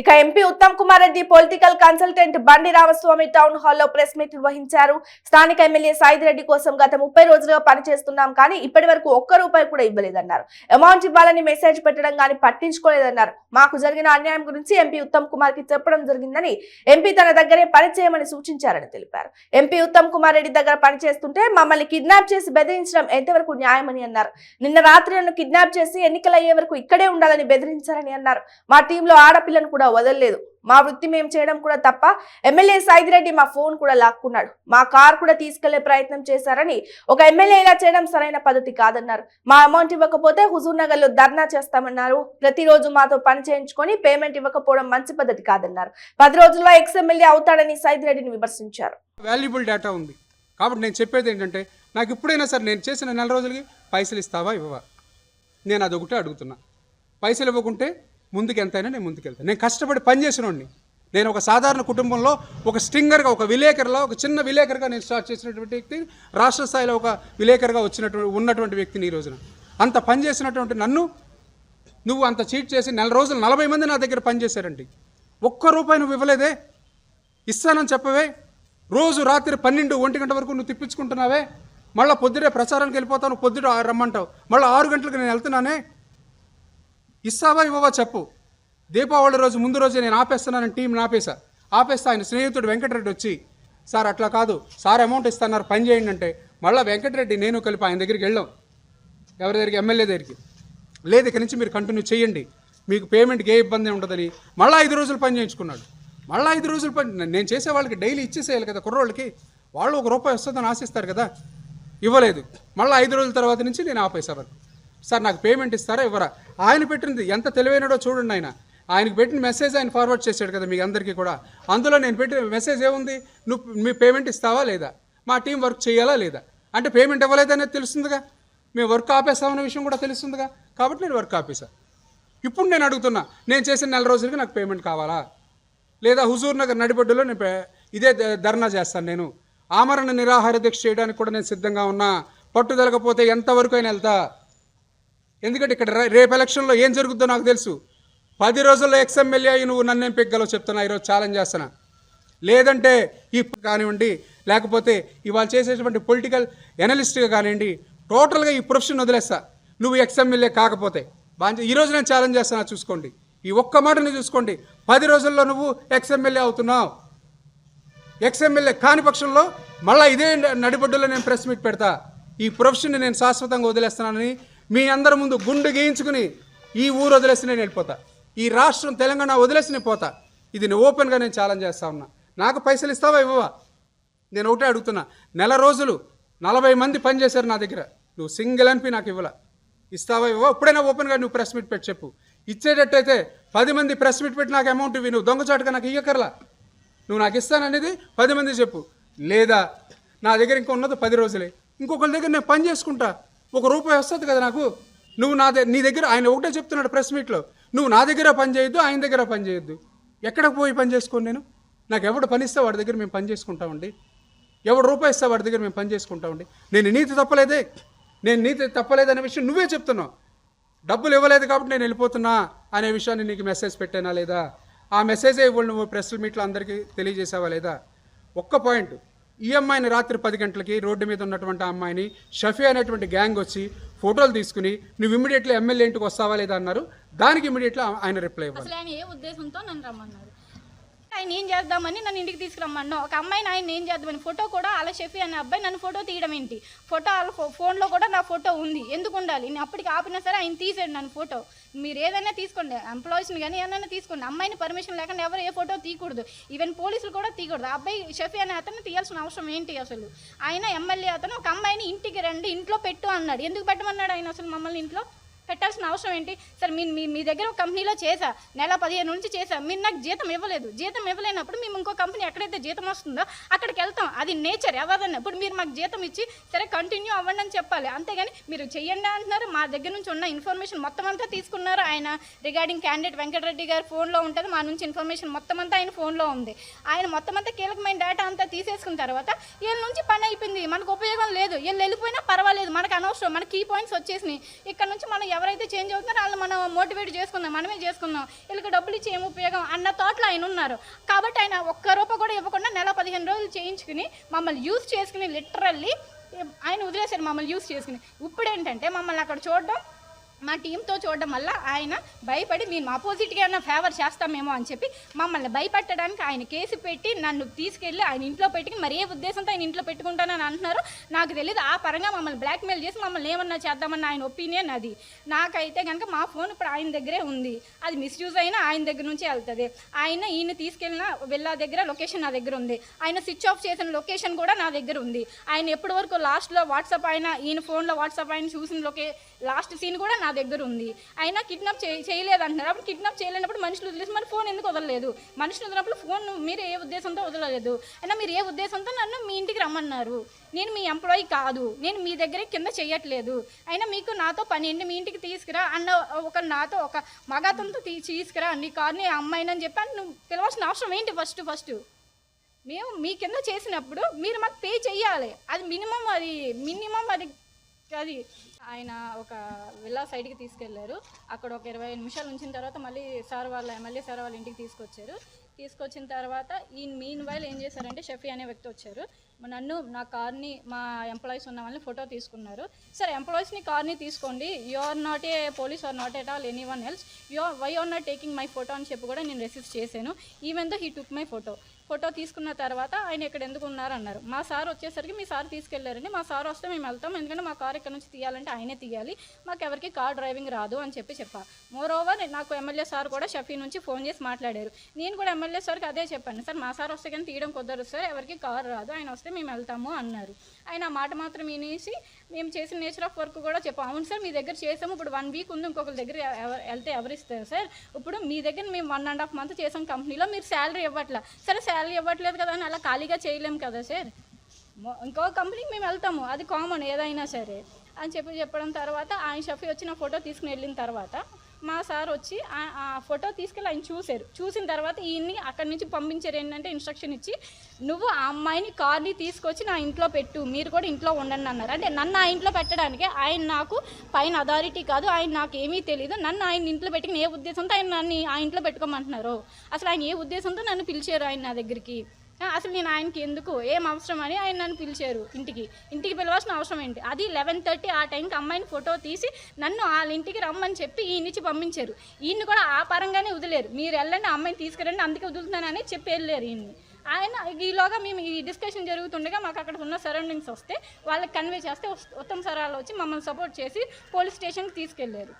ఇక MP Uttam Kumar Reddy political consultant బండి Ramaswamy town హాల్లో ప్రెస్ మీట్ నిర్వహించారు. స్థానిక ఎమ్మెల్యే సాయిరెడ్డి కోసం గత 30 రోజులుగా పనిచేస్తున్నాం కానీ ఇప్పటి వరకు ఒక్క రూపాయి కూడా ఇవ్వలేదన్నారు. అమౌంట్ ఇవ్వాలని మెసేజ్ పెట్టడం కానీ పట్టించుకోలేదన్నారు. మాకు జరిగిన అన్యాయం గురించి ఎంపీ ఉత్తమ్ కుమార్ కి చెప్పడం జరిగిందని, ఎంపీ తన దగ్గరే పనిచేయమని సూచించారని తెలిపారు. ఎంపీ ఉత్తమ్ కుమార్ రెడ్డి దగ్గర పనిచేస్తుంటే మమ్మల్ని కిడ్నాప్ చేసి బెదిరించడం ఎంతవరకు న్యాయమని అన్నారు. నిన్న రాత్రి నన్ను కిడ్నాప్ చేసి ఎన్నికలయ్యే వరకు ఇక్కడే ఉండాలని బెదిరించారని అన్నారు. మా టీంలో ఆడపిల్లను కూడా వదలలేదు. మా వృత్తి మేము చేయడం కూడా తప్ప. ఎమ్మెల్యే సాయిరెడ్డి మా ఫోన్ కూడా లాక్కున్నాడు. మా కార్ కూడా తీసుకెళ్లే ప్రయత్నం చేశారని, ఒక ఎమ్మెల్యే ఇలా చేయడం సరైన పద్ధతి కాదన్నారు. మా అమౌంట్ ఇవ్వకపోతే హుజూర్ నగర్ లో ధర్నా చేస్తామన్నారు. ప్రతిరోజు మాతో పని చేయించుకొని పేమెంట్ ఇవ్వకపోవడం మంచి పద్ధతి కాదన్నారు. 10 రోజుల్లో ఎక్స్ ఎమ్మెల్యే అవుతాడని సాయిరెడ్డిని విమర్శించారు. వాల్యుబుల్ డేటా ఉంది కాబట్టి నేను చెప్పేది ఏంటంటే, నాకు ఇప్పుడైనా సరే నేను చేసిన 4 రోజులకి పైసలు ఇస్తావా ఇవ్వవా, నేను అదొకటే అడుగుతున్నా. పైసలు ఇవ్వకుంటే ముందుకు ఎంతైనా నేను ముందుకెళ్తాను. నేను కష్టపడి పనిచేసినోడిని. నేను ఒక సాధారణ కుటుంబంలో ఒక స్ట్రింగర్గా, ఒక విలేకరులా, ఒక చిన్న విలేకరుగా నేను స్టార్ట్ చేసినటువంటి వ్యక్తి, రాష్ట్ర స్థాయిలో ఒక విలేకరుగా ఉన్నటువంటి వ్యక్తిని. ఈ రోజున అంత పనిచేసినటువంటి నన్ను నువ్వు అంత చీట్ చేసి 4 రోజులు 40 మంది నా దగ్గర పనిచేశారండి. ఒక్క రూపాయి నువ్వు ఇవ్వలేదే. ఇస్తానని చెప్పవే. రోజు రాత్రి 12, 1 గంట వరకు నువ్వు తిప్పించుకుంటున్నావే. మళ్ళీ పొద్దుడే ప్రచారానికి వెళ్ళిపోతాను, పొద్దుట రమ్మంటావు, మళ్ళీ 6 గంటలకు నేను వెళ్తున్నానే. ఇస్తావా ఇవ్వవా చెప్పు. దీపావళి రోజు ముందు రోజే నేను ఆపేస్తున్నానని టీం ఆపేస్తా. ఆయన స్నేహితుడు వెంకటరెడ్డి వచ్చి, సార్ అట్లా కాదు, సార్ అమౌంట్ ఇస్తున్నారు పని చేయండి అంటే, మళ్ళీ వెంకటరెడ్డి నేను కలిపి ఆయన దగ్గరికి వెళ్ళాం. ఎవరి దగ్గరికి? ఎమ్మెల్యే దగ్గరికి. లేదు, ఇక్కడి నుంచి మీరు కంటిన్యూ చేయండి, మీకు పేమెంట్కి ఏ ఇబ్బంది ఉండదని మళ్ళీ 5 రోజులు పని చేయించుకున్నాడు. మళ్ళీ 5 రోజులు పని నేను చేసే వాళ్ళకి డైలీ ఇచ్చేసేయాలి కదా. కుర్రోళ్ళకి వాళ్ళు ₹1 వస్తుందని ఆశిస్తారు కదా. ఇవ్వలేదు. మళ్ళీ 5 రోజుల తర్వాత నుంచి నేను ఆపేసేవారు. సార్ నాకు పేమెంట్ ఇస్తారా ఇవ్వరా. ఆయన పెట్టింది ఎంత తెలివైనడో చూడండి. ఆయనకు పెట్టిన మెసేజ్ ఆయన ఫార్వర్డ్ చేశాడు కదా మీకు అందరికీ కూడా. అందులో నేను పెట్టిన మెసేజ్ ఏముంది, మీ పేమెంట్ ఇస్తావా లేదా, మా టీం వర్క్ చేయాలా లేదా అంటే, పేమెంట్ ఇవ్వలేదనేది తెలుస్తుందిగా, మేము వర్క్ ఆపేస్తామనే విషయం కూడా తెలుస్తుందిగా. కాబట్టి నేను వర్క్ ఆపేసా. ఇప్పుడు నేను అడుగుతున్నా, నేను చేసిన 4 రోజులకి నాకు పేమెంట్ కావాలా లేదా, హుజూర్ నగర్ నడిబొడ్డులో నేను ఇదే ధర్నా చేస్తాను. నేను ఆమరణ నిరాహార దీక్ష చేయడానికి కూడా నేను సిద్ధంగా ఉన్నా. పట్టుదలకపోతే ఎంతవరకు అయినా వెళ్తా. ఎందుకంటే ఇక్కడ రేపు ఎలక్షన్లో ఏం జరుగుతుందో నాకు తెలుసు. 10 రోజుల్లో ఎక్స్ఎమ్మెల్యే అయ్యి నువ్వు నన్నేం పెగ్గలవు చెప్తున్నా. ఈరోజు ఛాలెంజ్ చేస్తున్నా. లేదంటే ఈ కానివ్వండి, లేకపోతే ఇవాళ చేసేటువంటి పొలిటికల్ ఎనలిస్ట్గా కానివ్వండి, టోటల్గా ఈ ప్రొఫెషన్ వదిలేస్తా నువ్వు ఎక్స్ఎమ్మెల్యే కాకపోతే. ఈరోజు నేను ఛాలెంజ్ చేస్తున్నా. చూసుకోండి, ఈ ఒక్క మాటని చూసుకోండి. 10 రోజుల్లో నువ్వు ఎక్స్ఎమ్మెల్యే అవుతున్నావు. ఎక్స్ఎమ్మెల్యే కాని పక్షంలో మళ్ళీ ఇదే నడిబొడ్డులో నేను ప్రెస్ మీట్ పెడతా. ఈ ప్రొఫెషన్ని నేను శాశ్వతంగా వదిలేస్తున్నానని మీ అందరి ముందు గుండు గీయించుకుని ఈ ఊరు వదిలేసి నేను వెళ్ళిపోతా. ఈ రాష్ట్రం తెలంగాణ వదిలేసి నేను పోతా. ఇది నేను ఓపెన్గా నేను ఛాలెంజ్ చేస్తా ఉన్నా. నాకు పైసలు ఇస్తావా ఇవ్వవా. నేను ఒకటే అడుగుతున్నా. 4 రోజులు 40 మంది పనిచేశారు నా దగ్గర. నువ్వు సింగిల్ అనిపి నాకు ఇవ్వాల. ఇస్తావా ఇవ్వవా. ఇప్పుడైనా ఓపెన్గా నువ్వు ప్రెస్ మీట్ పెట్టి చెప్పు. ఇచ్చేటట్టయితే 10 మంది ప్రెస్ మీట్ పెట్టి నాకు అమౌంట్ ఇవి. నువ్వు దొంగచాటుగా నాకు ఇయ్యకర్లా. నువ్వు నాకు ఇస్తాననేది 10 మంది చెప్పు. లేదా నా దగ్గర ఇంకా ఉన్నది 10 రోజులే, ఇంకొకరి దగ్గర నేను పని చేసుకుంటా. ₹1 వస్తుంది కదా నాకు. నువ్వు నీ దగ్గర, ఆయన ఒకటే చెప్తున్నాడు ప్రెస్ మీట్లో, నువ్వు నా దగ్గర పని చేయొద్దు, ఆయన దగ్గర పని చేయొద్దు. ఎక్కడికి పోయి పని చేసుకోండి నేను. నాకు ఎవడు పని ఇస్తే వాడి దగ్గర మేము పని చేసుకుంటామండి. ఎవడు రూపాయి ఇస్తే వాడి దగ్గర మేము పని చేసుకుంటామండి. నేను నీతి తప్పలేదనే విషయం నువ్వే చెప్తున్నావు. డబ్బులు ఇవ్వలేదు కాబట్టి నేను వెళ్ళిపోతున్నా అనే విషయాన్ని నీకు మెసేజ్ పెట్టానా లేదా, ఆ మెసేజే ఇవ్వండి నువ్వు ప్రెస్ మీట్లో అందరికీ తెలియజేసావా లేదా. ఒక్క పాయింట్, ఈ అమ్మాయిని రాత్రి 10 గంటలకి రోడ్డు మీద ఉన్నటువంటి ఆ అమ్మాయిని షఫీ అనేటువంటి గ్యాంగ్ వచ్చి ఫోటోలు తీసుకుని నువ్వు ఇమ్మీడియట్లీ ఎమ్మెల్యే ఇంటికి వస్తావా లేదా అన్నారు. దానికి ఇమ్మీడియట్లీ ఆయన రిప్లై ఇవ్వాలి. అసలు ఆయన ఏ ఉద్దేశంతో నన్ను రమ్మన్నారు, ఆయన ఏం చేద్దామని నన్ను ఇంటికి తీసుకురమ్మన్నా. ఒక అమ్మాయిని ఆయన ఏం చేద్దామని, ఫోటో కూడా అలా షఫీ అనే అబ్బాయి నన్ను ఫోటో తీయడం ఏంటి, ఫోటో వాళ్ళ ఫోన్లో కూడా నా ఫోటో ఉంది, ఎందుకు ఉండాలి. నేను అప్పటికి ఆపినా సరే ఆయన తీసాడు నన్ను ఫోటో. మీరు ఏదైనా తీసుకోండి, ఎంప్లాయీస్ని కానీ ఏదైనా తీసుకోండి, అమ్మాయిని పర్మిషన్ లేకుండా ఎవరు ఏ ఫోటో తీయకూడదు. ఈవెన్ పోలీసులు కూడా తీయకూడదు. అబ్బాయి షఫీ అనే అతను తీయాల్సిన అవసరం ఏంటి అసలు. ఆయన ఎమ్మెల్యే అతను ఒక అమ్మాయిని ఇంటికి రండి, ఇంట్లో పెట్టు అన్నాడు. ఎందుకు పెట్టమన్నాడు ఆయన అసలు మమ్మల్ని ఇంట్లో? పెట్టాల్సిన అవసరం ఏంటి సార్? మీ దగ్గర ఒక కంపెనీలో చేశా, నెల 15 నుంచి చేశా, మీరు నాకు జీతం ఇవ్వలేదు. జీతం ఇవ్వలేనప్పుడు మేము ఇంకో కంపెనీ ఎక్కడైతే జీతం వస్తుందో అక్కడికి వెళ్తాం. అది నేచర్ ఎవరన్నా. ఇప్పుడు మీరు మాకు జీతం ఇచ్చి సరే కంటిన్యూ అవ్వండి అని చెప్పాలి. అంతేగాని మీరు చెయ్యండి అంటున్నారు. మా దగ్గర నుంచి ఉన్న ఇన్ఫర్మేషన్ మొత్తం అంతా తీసుకున్నారు ఆయన. రిగార్డింగ్ క్యాండిడేట్ వెంకటరెడ్డి గారి ఫోన్లో ఉంటుంది, మా నుంచి ఇన్ఫర్మేషన్ మొత్తం అంతా ఆయన ఫోన్లో ఉంది. ఆయన మొత్తం అంతా కీలకమైన డేటా అంతా తీసేసుకున్న తర్వాత వీళ్ళ నుంచి పని అయిపోయింది, మనకు ఉపయోగం లేదు. వీళ్ళు వెళ్ళిపోయినా పర్వాలేదు, మనకు అనవసరం, మన కీ పాయింట్స్ వచ్చేసినాయి. ఇక్కడ నుంచి మనం ఎవరైతే చేంజ్ అవుతున్నారో వాళ్ళు మనం మోటివేట్ చేసుకుందాం, మనమే చేసుకుందాం, వీళ్ళకి డబ్బులు ఇచ్చి ఏం ఉపయోగం అన్న థాట్లో ఆయన ఉన్నారు. కాబట్టి ఆయన ఒక్క రూపాయి కూడా ఇవ్వకుండా నెల 15 రోజులు చేయించుకుని మమ్మల్ని యూజ్ చేసుకుని లిటరల్లీ ఆయన వదిలేశారు, మమ్మల్ని యూజ్ చేసుకుని. ఇప్పుడు ఏంటంటే మమ్మల్ని అక్కడ చూడడం, మా టీంతో చూడడం వల్ల ఆయన భయపడి మేము ఆపోజిట్గా ఏమైనా ఫేవర్ చేస్తామేమో అని చెప్పి మమ్మల్ని భయపెట్టడానికి ఆయన కేసు పెట్టి నన్ను తీసుకెళ్ళి ఆయన ఇంట్లో పెట్టుకుని మరి ఏ ఉద్దేశంతో ఆయన ఇంట్లో పెట్టుకుంటానని అంటున్నారు నాకు తెలియదు. ఆ పరంగా మమ్మల్ని బ్లాక్మెయిల్ చేసి మమ్మల్ని ఏమన్నా చేద్దామన్న ఆయన ఒపీనియన్ అది. నాకైతే కనుక మా ఫోన్ ఇప్పుడు ఆయన దగ్గరే ఉంది, అది మిస్యూజ్ అయినా ఆయన దగ్గర నుంచే వెళ్తుంది. ఈయన తీసుకెళ్ళిన వెళ్ళా దగ్గర లొకేషన్ నా దగ్గర ఉంది, ఆయన స్విచ్ ఆఫ్ చేసిన లొకేషన్ కూడా నా దగ్గర ఉంది. ఆయన ఎప్పటి వరకు లాస్ట్లో వాట్సాప్ ఈయన ఫోన్లో వాట్సాప్ ఆయన చూసిన లాస్ట్ సీన్ కూడా నా దగ్గర ఉంది. అయినా కిడ్నాప్ చేయలేదు అంటున్నారు. అప్పుడు కిడ్నాప్ చేయలేనప్పుడు మనుషులు వదిలేసి మరి ఫోన్ ఎందుకు వదలలేదు? మనుషులు వదిలినప్పుడు ఫోన్ మీరు ఏ ఉద్దేశంతో వదలలేదు? అయినా మీరు ఏ ఉద్దేశంతో నన్ను మీ ఇంటికి రమ్మన్నారు? నేను మీ ఎంప్లాయీ కాదు, నేను మీ దగ్గర కింద చేయట్లేదు. అయినా మీకు నాతో పని ఏంటి? మీ ఇంటికి తీసుకురా అన్న నాతో ఒక మగాతంతో తీసుకురా నీ కార్ని అమ్మాయినని చెప్పి నువ్వు పిలవాల్సిన అవసరం ఏంటి? ఫస్ట్ మేము మీ కింద చేసినప్పుడు మీరు మాకు పే చెయ్యాలి. అది మినిమం అది ఆయన ఒక విల్లా సైడ్కి తీసుకెళ్లారు. అక్కడ ఒక 20 నిమిషాలు ఉంచిన తర్వాత మళ్ళీ ఎమ్మెల్యే సార్ వాళ్ళ ఇంటికి తీసుకొచ్చిన తర్వాత ఈ మీన్ వైల్ ఏం చేశారంటే షఫీ అనే వ్యక్తి వచ్చారు, నా కార్ని మా ఎంప్లాయీస్ ఉన్న వాళ్ళని ఫోటో తీసుకున్నారు. సరే ఎంప్లాయీస్ని కార్ని తీసుకోండి, you are not a police or not at all any one else, why are not taking my photo అని చెప్పి కూడా నేను రెసిస్ట్ చేశాను. Even though he took my photo తీసుకున్న తర్వాత ఆయన ఇక్కడ ఎందుకు ఉన్నారన్నారు. మా సార్ వచ్చేసరికి మీ సార్ తీసుకెళ్లారండి, మా సార్ వస్తే మేము వెళ్తాం, ఎందుకంటే మా కార్ ఇక్కడ నుంచి తీయాలంటే ఆయనే తీయాలి, మాకు ఎవరికి కార్ డ్రైవింగ్ రాదు అని చెప్పా. మోర్ ఓవర్ నాకు ఎమ్మెల్యే సార్ కూడా షఫీ నుంచి ఫోన్ చేసి మాట్లాడారు. నేను కూడా ఎమ్మెల్యే సార్కి అదే చెప్పాను, సార్ మా సార్ వస్తే కానీ తీయడం కుదరదు సార్, ఎవరికి కార్ రాదు, ఆయన వస్తే మేము వెళ్తాము అన్నారు. ఆయన ఆ మాట మాత్రం వినేసి మేము చేసిన నేచర్ ఆఫ్ వర్క్ కూడా చెప్పాం. అవును సార్ మీ దగ్గర చేసాము, ఇప్పుడు 1 వీక్ ఉంది, ఇంకొకరి దగ్గర వెళ్తే ఎవరిస్తారు సార్? ఇప్పుడు మీ దగ్గర మేము 1.5 month చేసాం కంపెనీలో, మీరు శాలరీ ఇవ్వట్లా. సరే శాలరీ ఇవ్వట్లేదు కదా అని అలా ఖాళీగా చేయలేము కదా సార్, ఇంకో కంపెనీకి మేము వెళ్తాము, అది కామన్ ఏదైనా సరే అని చెప్పడం తర్వాత ఆయన షఫీ వచ్చి నా ఫోటో తీసుకుని వెళ్ళిన తర్వాత మా సార్ వచ్చి ఆ ఫోటో తీసుకెళ్ళి ఆయన చూసిన తర్వాత ఈయన్ని అక్కడి నుంచి పంపించారు. ఏంటంటే ఇన్స్ట్రక్షన్ ఇచ్చి నువ్వు ఆ అమ్మాయిని కార్ని తీసుకొచ్చి నా ఇంట్లో పెట్టు, మీరు కూడా ఇంట్లో ఉండండి అన్నారు. అంటే నన్ను ఆ ఇంట్లో పెట్టడానికి ఆయన నాకు పైన అథారిటీ కాదు, ఆయన నాకు ఏమీ తెలియదు, నన్ను ఆయన ఇంట్లో పెట్టుకుని ఏ ఉద్దేశంతో ఆయన నన్ను ఆ ఇంట్లో పెట్టుకోమంటున్నారు? అసలు ఆయన ఏ ఉద్దేశంతో నన్ను పిలిచారు ఆయన నా దగ్గరికి? అసలు నేను ఆయనకి ఎందుకు ఏం అవసరం అని ఆయన నన్ను పిలిచారు ఇంటికి పిలవాల్సిన అవసరం ఏంటి? అది 11:30 ఆ టైంకి అమ్మాయిని ఫోటో తీసి నన్ను వాళ్ళ ఇంటికి రమ్మని చెప్పి ఈయనిచ్చి పంపించారు. ఈయన్ని కూడా ఆ పరంగానే వదిలేరు, మీరు వెళ్ళండి అమ్మాయిని తీసుకురండి అందుకే వదులుతున్నానని చెప్పి వెళ్ళారు ఈయన్ని. ఆయన ఈలోగా మేము ఈ డిస్కషన్ జరుగుతుండగా మాకు అక్కడ ఉన్న సరౌండింగ్స్ వస్తే వాళ్ళకి కన్వే చేస్తే ఉత్తమ్ సరాలు వచ్చి మమ్మల్ని సపోర్ట్ చేసి పోలీస్ స్టేషన్కి తీసుకెళ్లారు.